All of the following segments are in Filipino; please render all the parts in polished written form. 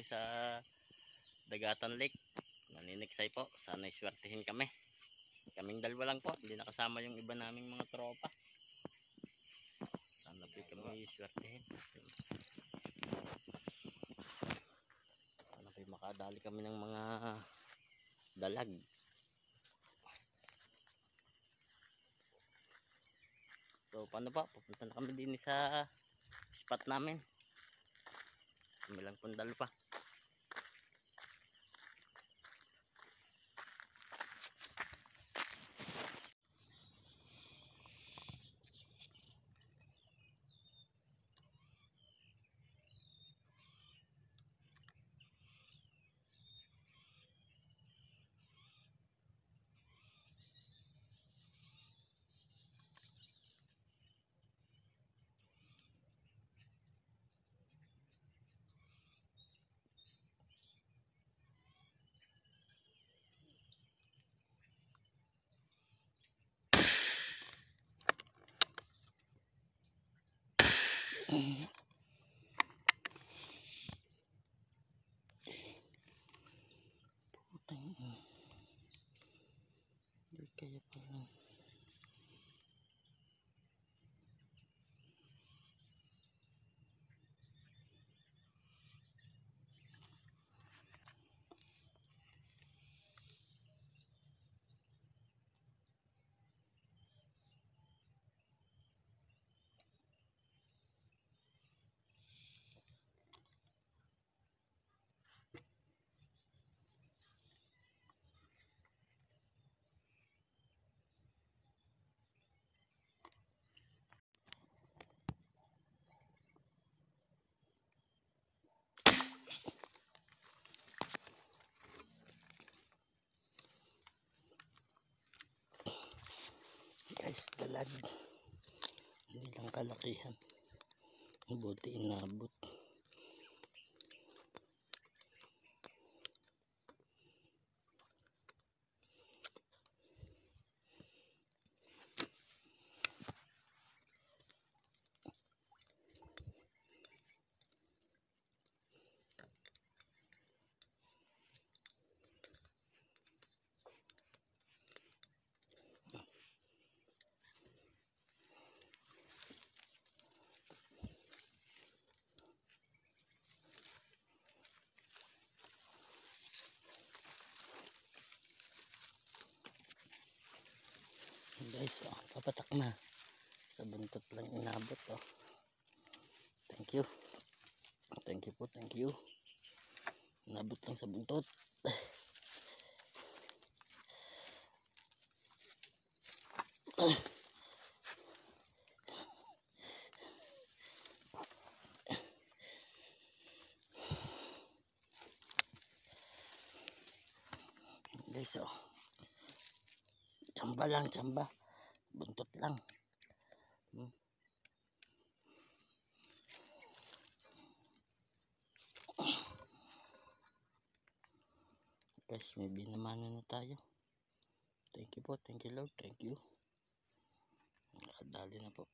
kami sa Dagatan Lake. Naniniksay po. Sana iswertihin kami. Kaming dalawa lang po. Hindi nakasama yung iba naming mga tropa. Sana po kami iswertihin. Sana po makadali kami ng mga dalag. So paano pa? Pupunta na kami din sa spot namin. Kami lang pong dalawa. Putang ina. Di kaya pala. Guys, dalag. Hindi lang kalakihan. Buti inabot. Guys, oh, papatak na. Sa buntot lang inabot. Oh. Thank you. Thank you po, thank you. Inabot lang sa buntot. Guys, oh. Tsamba lang, tsamba. Buntot lang. Guys, may binamanan na tayo. Thank you po, thank you Lord, thank you. Nakadali na po.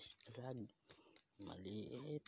Guys, dalag. Maliit.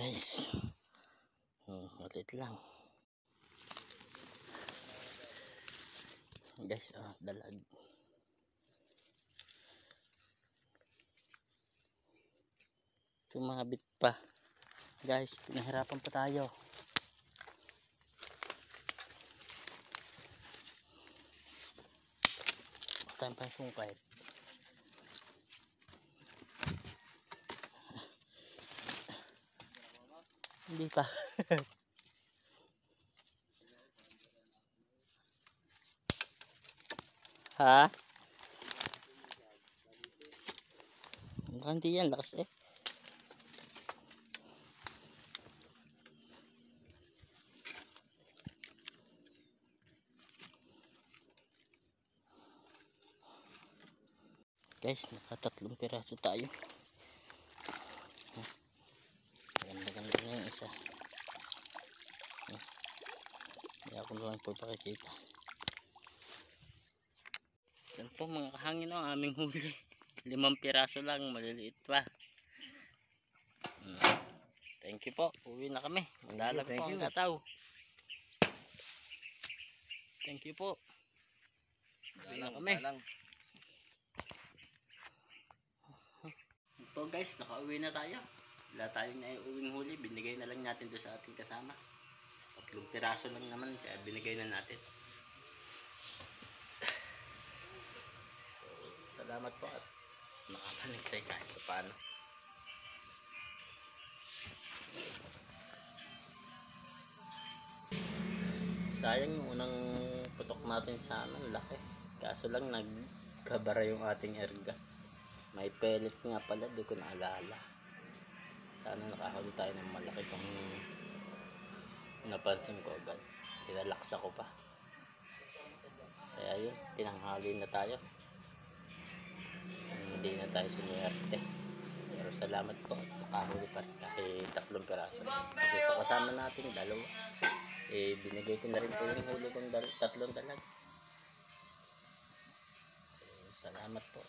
guys. Ulit lang. Guys, dalag. Tumabit pa. Guys, pinahirapan pa tayo. Tayo pa yung sungkay. Hindi pa. Ha? Mukhang di yan, lakas eh. Guys, nakatatlong piraso tayo. Ganda-ganda na yung isa. Hindi ako lang po pakikita. Yan po mga kahangin ang aming huli. 5 piraso lang, maliliit pa. Thank you po. Uwi na kami. Malalag po ang gataw. Thank you po. Uwi na kami. Po guys, nakauwi na tayo. Wala tayong naiuwing huli. Binigay na lang natin doon sa ating kasama. 3 piraso lang naman, kaya binigay na natin. Salamat po at nakapanigsay kahit paano. Sayang yung unang putok natin sa amin, laki. Kaso lang nagkabara yung ating erga. May pellet nga pala, di ko naalala. Sana nakahuli tayo ng malaki pang napansin ko agad. Sinalaksa ko pa. Kaya yun, tinanghali na tayo. Hindi na tayo sinuwerte. Pero salamat po, nakahuli pa rin kahit 3 piraso. Ito kasama natin, 2. Binigay ko na rin po yung huli kong 3 dalag. Salamat po.